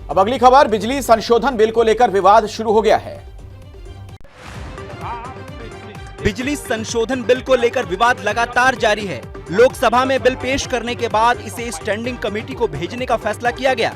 अब अगली खबर, बिजली संशोधन बिल को लेकर विवाद शुरू हो गया है। बिजली संशोधन बिल को लेकर विवाद लगातार जारी है। लोकसभा में बिल पेश करने के बाद इसे स्टैंडिंग कमेटी को भेजने का फैसला किया गया।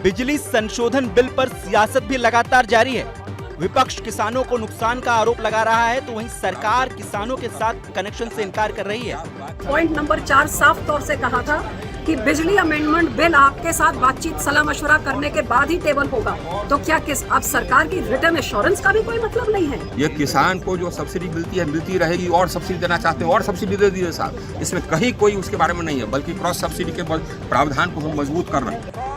बिजली संशोधन बिल पर सियासत भी लगातार जारी है। विपक्ष किसानों को नुकसान का आरोप लगा रहा है, तो वहीं सरकार किसानों के साथ कनेक्शन से इनकार कर रही है। पॉइंट नंबर 4 साफ तौर से कहा था कि बिजली अमेंडमेंट बिल आपके साथ बातचीत सलाह मशवरा करने के बाद ही टेबल होगा। तो क्या अब सरकार की रिटर्न एश्योरेंस का भी कोई मतलब नहीं है? ये किसान को जो सब्सिडी मिलती है मिलती रहेगी, और सब्सिडी देना चाहते हैं और सब्सिडी दे दीजिए साहब। इसमें कहीं कोई उसके बारे में नहीं है, बल्कि क्रॉस सब्सिडी के प्रावधान को हम मजबूत कर रहे हैं।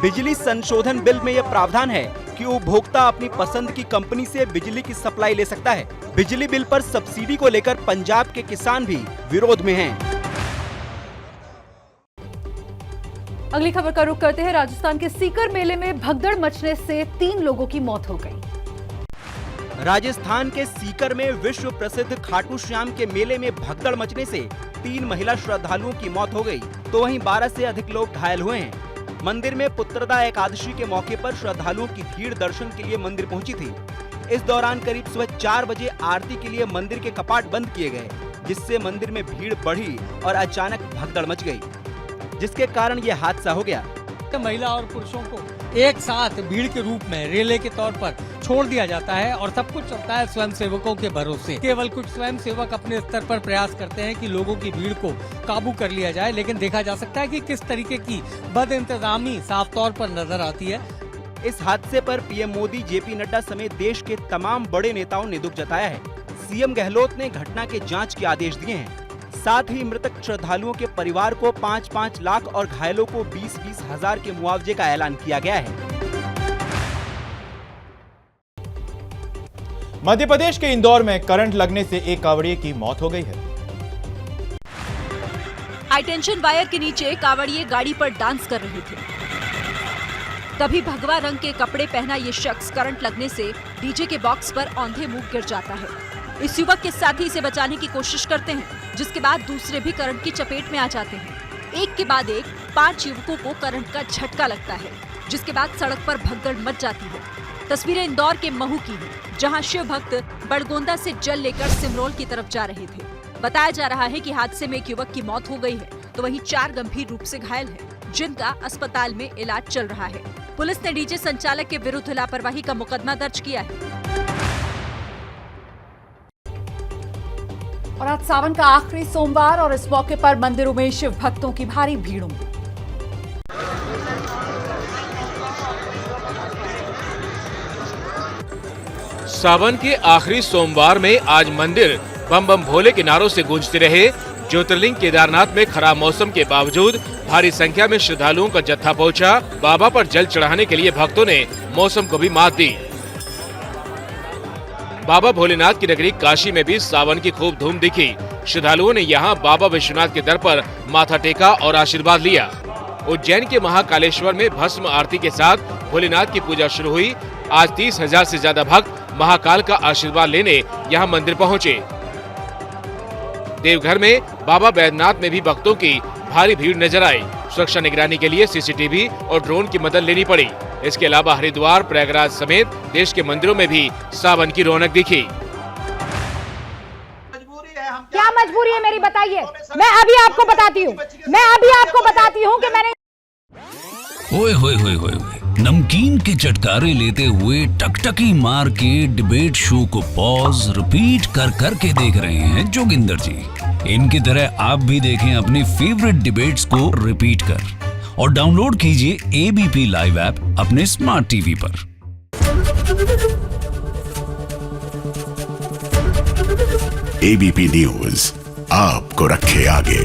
बिजली संशोधन बिल में यह प्रावधान है कि उपभोक्ता अपनी पसंद की कंपनी से बिजली की सप्लाई ले सकता है। बिजली बिल पर सब्सिडी को लेकर पंजाब के किसान भी विरोध में हैं। अगली खबर का रुख करते हैं। राजस्थान के सीकर मेले में भगदड़ मचने से 3 लोगों की मौत हो गई। राजस्थान के सीकर में विश्व प्रसिद्ध खाटू श्याम के मेले में भगदड़ मचने से 3 महिला श्रद्धालुओं की मौत हो गई, तो वहीं 12 से अधिक लोग घायल हुए हैं। मंदिर में पुत्रदा एकादशी के मौके पर श्रद्धालुओं की भीड़ दर्शन के लिए मंदिर पहुंची थी। इस दौरान करीब सुबह 4 बजे आरती के लिए मंदिर के कपाट बंद किए गए, जिससे मंदिर में भीड़ बढ़ी और अचानक भगदड़ मच गई, जिसके कारण ये हादसा हो गया। महिला और पुरुषों को एक साथ भीड़ के रूप में रेले के तौर पर छोड़ दिया जाता है और सब कुछ चलता है स्वयं सेवकों के भरोसे। केवल कुछ स्वयं सेवक अपने स्तर पर प्रयास करते हैं कि लोगों की भीड़ को काबू कर लिया जाए, लेकिन देखा जा सकता है कि किस तरीके की बदइंतजामी साफ तौर पर नजर आती है। इस हादसे पर पीएम मोदी, जेपी नड्डा समेत देश के तमाम बड़े नेताओं ने दुख जताया है। सीएम गहलोत ने घटना के जाँच के आदेश दिए हैं। साथ ही मृतक श्रद्धालुओं के परिवार को 5-5 लाख और घायलों को 20-20 हजार के मुआवजे का ऐलान किया गया है। मध्य प्रदेश के इंदौर में करंट लगने से एक कांवड़िए की मौत हो गई है। हाई टेंशन वायर के नीचे कांवड़िए गाड़ी पर डांस कर रहे थे। तभी भगवा रंग के कपड़े पहना ये शख्स करंट लगने से डीजे के बॉक्स पर औंधे मुंह गिर जाता है। इस युवक के साथी इसे बचाने की कोशिश करते हैं, जिसके बाद दूसरे भी करंट की चपेट में आ जाते हैं। एक के बाद एक 5 युवकों को करंट का झटका लगता है, जिसके बाद सड़क पर भगदड़ मच जाती है। तस्वीरें इंदौर के महू की हैं, जहां शिव भक्त बड़गोंदा से जल लेकर सिमरोल की तरफ जा रहे थे। बताया जा रहा है कि हादसे में एक युवक की मौत हो गई है, तो वहीं 4 गंभीर रूप से घायल हैं, जिनका अस्पताल में इलाज चल रहा है। पुलिस ने डीजे संचालक के विरुद्ध लापरवाही का मुकदमा दर्ज किया है। और आज सावन का आखिरी सोमवार और इस मौके पर मंदिरों में शिव भक्तों की भारी भीड़ उमड़ी। सावन के आखिरी सोमवार में आज मंदिर बम बम भोले के नारों से गूंजते रहे। ज्योतिर्लिंग केदारनाथ में खराब मौसम के बावजूद भारी संख्या में श्रद्धालुओं का जत्था पहुंचा। बाबा पर जल चढ़ाने के लिए भक्तों ने मौसम को भी मात दी। बाबा भोलेनाथ की नगरी काशी में भी सावन की खूब धूम दिखी। श्रद्धालुओं ने यहाँ बाबा विश्वनाथ के दर पर माथा टेका और आशीर्वाद लिया। उज्जैन के महाकालेश्वर में भस्म आरती के साथ भोलेनाथ की पूजा शुरू हुई। आज 30,000 से ज्यादा भक्त महाकाल का आशीर्वाद लेने यहाँ मंदिर पहुँचे। देवघर में बाबा बैद्यनाथ में भी भक्तों की भारी भीड़ नजर आई। सुरक्षा निगरानी के लिए सीसीटीवी और ड्रोन की मदद लेनी पड़ी। इसके अलावा हरिद्वार, प्रयागराज समेत देश के मंदिरों में भी सावन की रौनक दिखी। क्या मजबूरी है मेरी, बताइए। मैं अभी आपको बताती हूँ कि मैंने ओए होए होए होए नमकीन के चटकारे लेते हुए टकटकी मार के डिबेट शो को पॉज रिपीट कर कर के देख रहे हैं जोगिंदर जी। इनकी तरह आप भी देखें अपनी फेवरेट डिबेट्स को रिपीट कर और डाउनलोड कीजिए एबीपी लाइव ऐप अपने स्मार्ट टीवी पर। एबीपी न्यूज आपको रखे आगे।